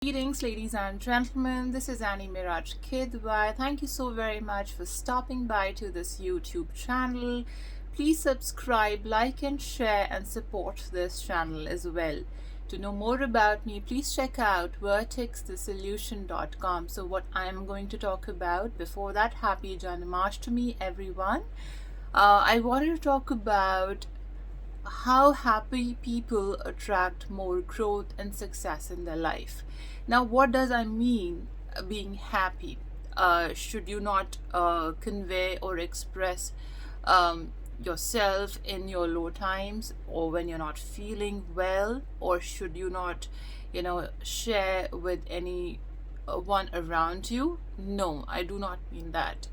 Greetings, ladies and gentlemen. This is Meraj Kidwai. Thank you so very much for stopping by to this YouTube channel. Please subscribe, like, and share, and support this channel as well. To know more about me, please check out vertexthesolution.com. So, what I'm going to talk about before that, happy Janmashtami, everyone. I wanted to talk about how happy people attract more growth and success in their life. Now, what does I mean being happy? Should you not convey or express yourself in your low times or when you're not feeling well, or should you not, share with any one around you? No, I do not mean that.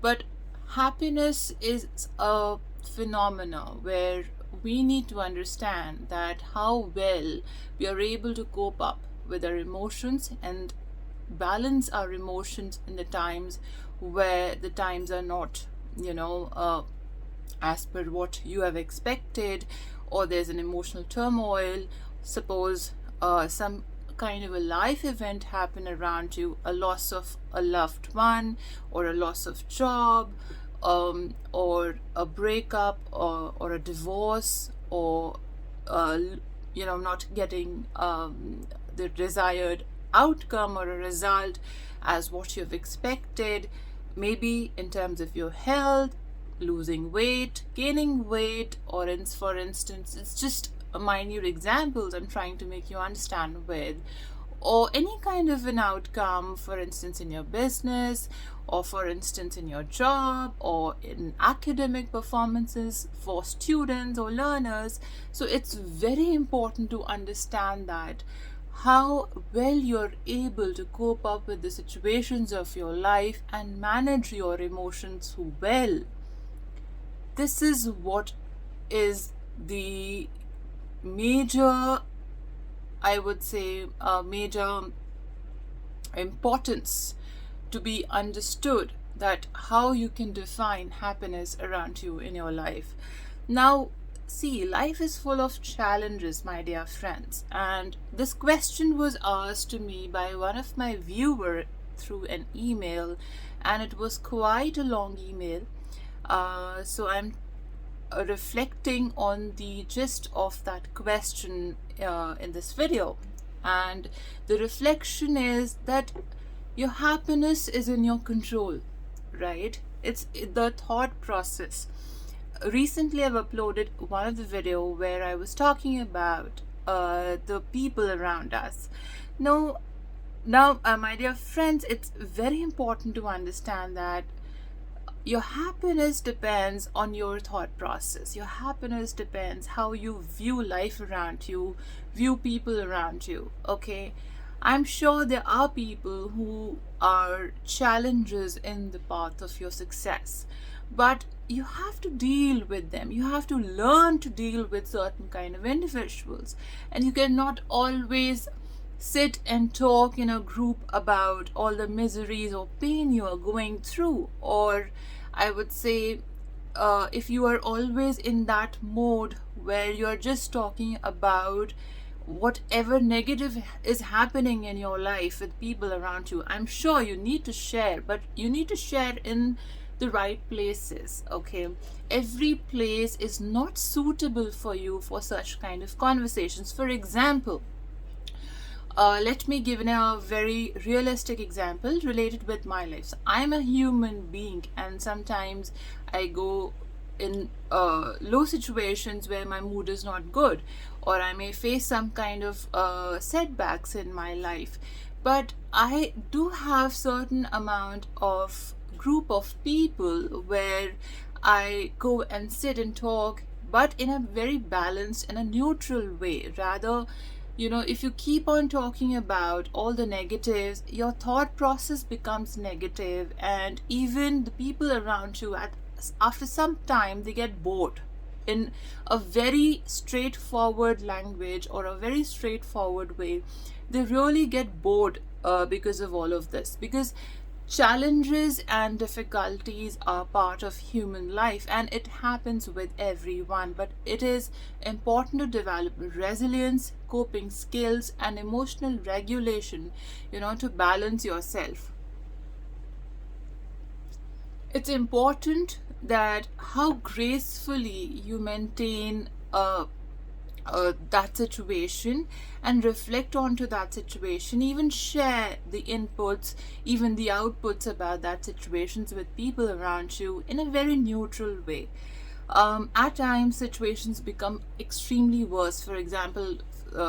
But happiness is a phenomena where we need to understand that how well we are able to cope up with our emotions and balance our emotions in the times where the times are not, as per what you have expected, or there's an emotional turmoil. Suppose some kind of a life event happen around you, a loss of a loved one, or a loss of job, or a breakup, or a divorce, or not getting the desired outcome or a result as what you've expected. Maybe in terms of your health, losing weight, gaining weight, or for instance, it's just a minute examples I'm trying to make you understand with, or any kind of an outcome, for instance, in your business, or for instance, in your job, or in academic performances for students or learners. So it's very important to understand that how well you're able to cope up with the situations of your life and manage your emotions well. This is what is the major, I would say, major importance to be understood, that how you can define happiness around you in your life. Now, see, life is full of challenges, my dear friends, and this question was asked to me by one of my viewers through an email, and it was quite a long email. So I'm reflecting on the gist of that question in this video, and the reflection is that your happiness is in your control, right? It's the thought process. Recently I've uploaded one of the video where I was talking about the people around us. Now, my dear friends, it's very important to understand that your happiness depends on your thought process. Your happiness depends how you view life around you, view people around you. Okay, I'm sure there are people who are challenges in the path of your success, but you have to deal with them. You have to learn to deal with certain kind of individuals, and you cannot always sit and talk in a group about all the miseries or pain you are going through. Or I would say, if you are always in that mode where you're just talking about whatever negative is happening in your life with people around you, I'm sure you need to share, but you need to share in the right places. Okay, every place is not suitable for you for such kind of conversations. For example, let me give a very realistic example related with my life. So I'm a human being, and sometimes I go in low situations where my mood is not good, or I may face some kind of setbacks in my life. But I do have certain amount of group of people where I go and sit and talk, but in a very balanced and a neutral way. Rather, if you keep on talking about all the negatives, your thought process becomes negative, and even the people around you, after some time, they get bored in a very straightforward language or a very straightforward way. They really get bored because of all of this. Because Challenges and difficulties are part of human life and it happens with everyone, but it is important to develop resilience, coping skills, and emotional regulation, to balance yourself. It's important that how gracefully you maintain that situation and reflect onto that situation, even share the inputs, even the outputs about that situations with people around you in a very neutral way. At times situations become extremely worse. For example,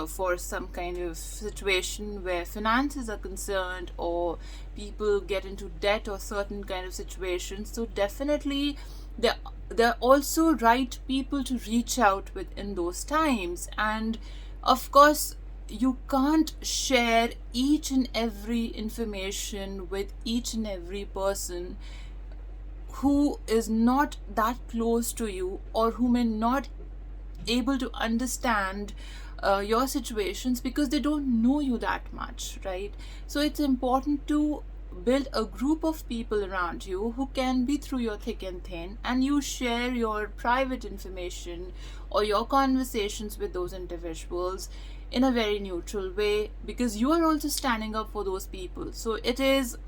for some kind of situation where finances are concerned or people get into debt or certain kind of situations, so definitely they're also right people to reach out with in those times. And of course you can't share each and every information with each and every person who is not that close to you or who may not able to understand your situations because they don't know you that much, right? So it's important to build a group of people around you who can be through your thick and thin, and you share your private information or your conversations with those individuals in a very neutral way, because you are also standing up for those people. So it is,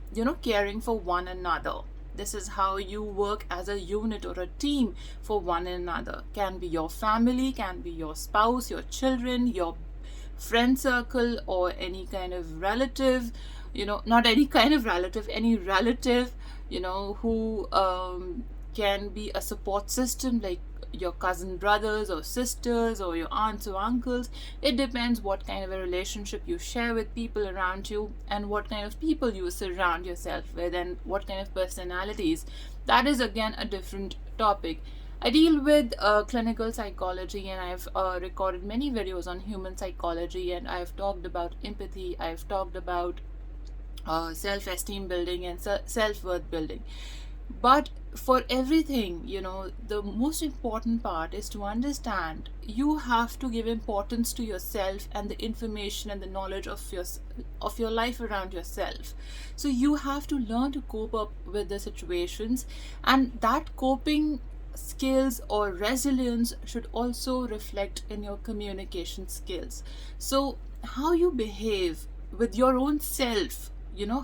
caring for one another. This is how you work as a unit or a team for one another. Can be your family, can be your spouse, your children, your friend circle, or any kind of relative, not any kind of relative, any relative, who can be a support system, like your cousin brothers or sisters or your aunts or uncles. It depends what kind of a relationship you share with people around you and what kind of people you surround yourself with and what kind of personalities. That is again a different topic. I deal with clinical psychology, and I've recorded many videos on human psychology, and I've talked about empathy, I've talked about self-esteem building and self-worth building. But for everything, the most important part is to understand you have to give importance to yourself and the information and the knowledge of your life around yourself. So you have to learn to cope up with the situations, and that coping skills or resilience should also reflect in your communication skills. So how you behave with your own self,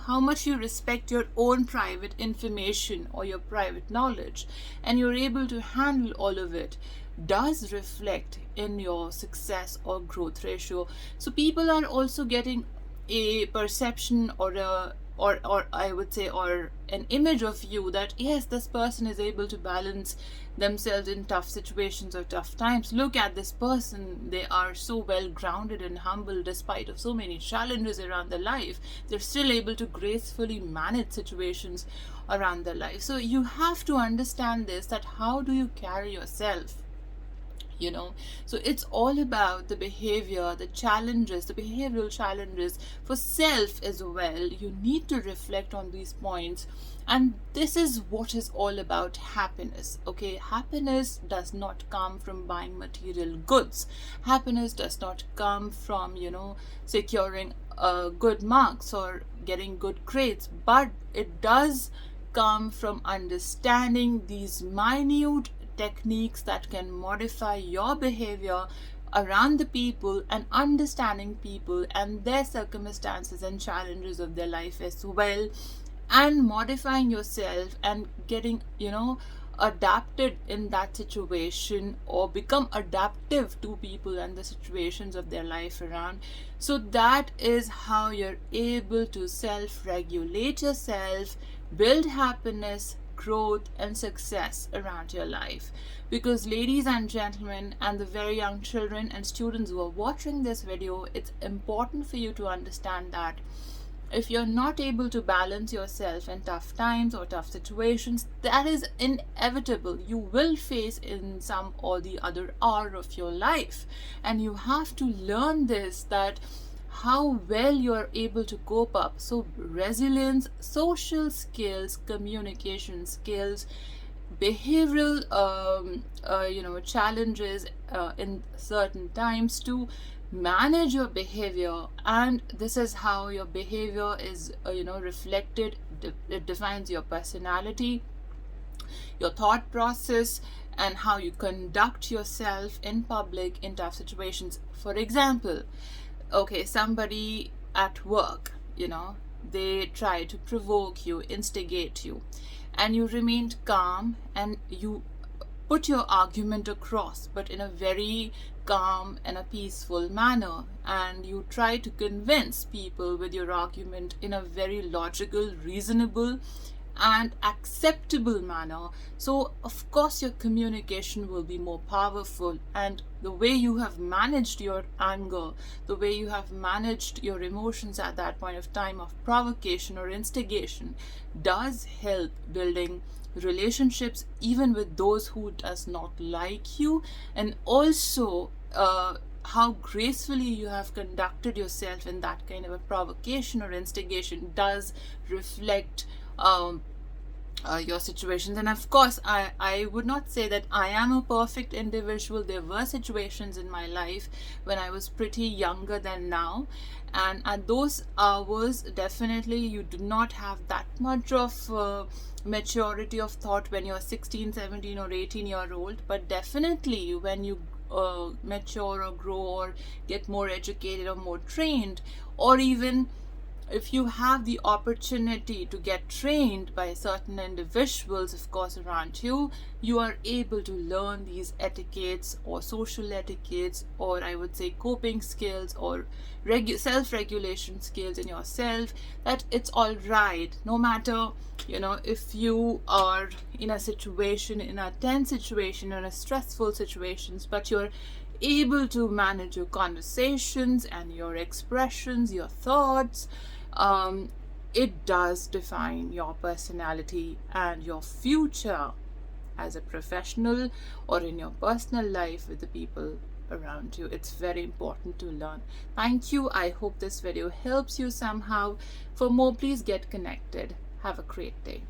how much you respect your own private information or your private knowledge, and you're able to handle all of it, does reflect in your success or growth ratio. So people are also getting a perception or a or I would say, or an image of you that yes, this person is able to balance themselves in tough situations or tough times. Look at this person, they are so well grounded and humble despite of so many challenges around their life. They're still able to gracefully manage situations around their life. So you have to understand this, that how do you carry yourself, so it's all about the behavior, the challenges, the behavioral challenges for self as well. You need to reflect on these points, and this is what is all about happiness. Okay, happiness does not come from buying material goods. Happiness does not come from securing good marks or getting good grades, but it does come from understanding these minute techniques that can modify your behavior around the people, and understanding people and their circumstances and challenges of their life as well, and modifying yourself and getting adapted in that situation, or become adaptive to people and the situations of their life around. So that is how you're able to self-regulate yourself, build happiness, growth, and success around your life. Because ladies and gentlemen, and the very young children and students who are watching this video, it's important for you to understand that if you're not able to balance yourself in tough times or tough situations, that is inevitable. You will face in some or the other hour of your life, and you have to learn this, that how well you are able to cope up. So resilience, social skills, communication skills, behavioral challenges in certain times to manage your behavior, and this is how your behavior is reflected. It defines your personality, your thought process, and how you conduct yourself in public in tough situations. For example, okay, somebody at work, they try to provoke you, instigate you, and you remained calm and you put your argument across, but in a very calm and a peaceful manner. And you try to convince people with your argument in a very logical, reasonable, and acceptable manner. So, of course, your communication will be more powerful, and the way you have managed your anger, the way you have managed your emotions at that point of time of provocation or instigation, does help building relationships even with those who does not like you. And also how gracefully you have conducted yourself in that kind of a provocation or instigation does reflect your situations. And of course, I would not say that I am a perfect individual. There were situations in my life when I was pretty younger than now, and at those hours, definitely you do not have that much of maturity of thought when you're 16, 17 or 18-year-old. But definitely when you mature or grow or get more educated or more trained, or even if you have the opportunity to get trained by certain individuals, of course, around you, you are able to learn these etiquettes or social etiquettes, or I would say coping skills or self-regulation skills in yourself, that it's all right. No matter, if you are in a situation, in a tense situation, in a stressful situations, but you're able to manage your conversations and your expressions, your thoughts, it does define your personality and your future as a professional or in your personal life with the people around you. It's very important to learn. Thank you. I hope this video helps you somehow. For more, please get connected. Have a great day.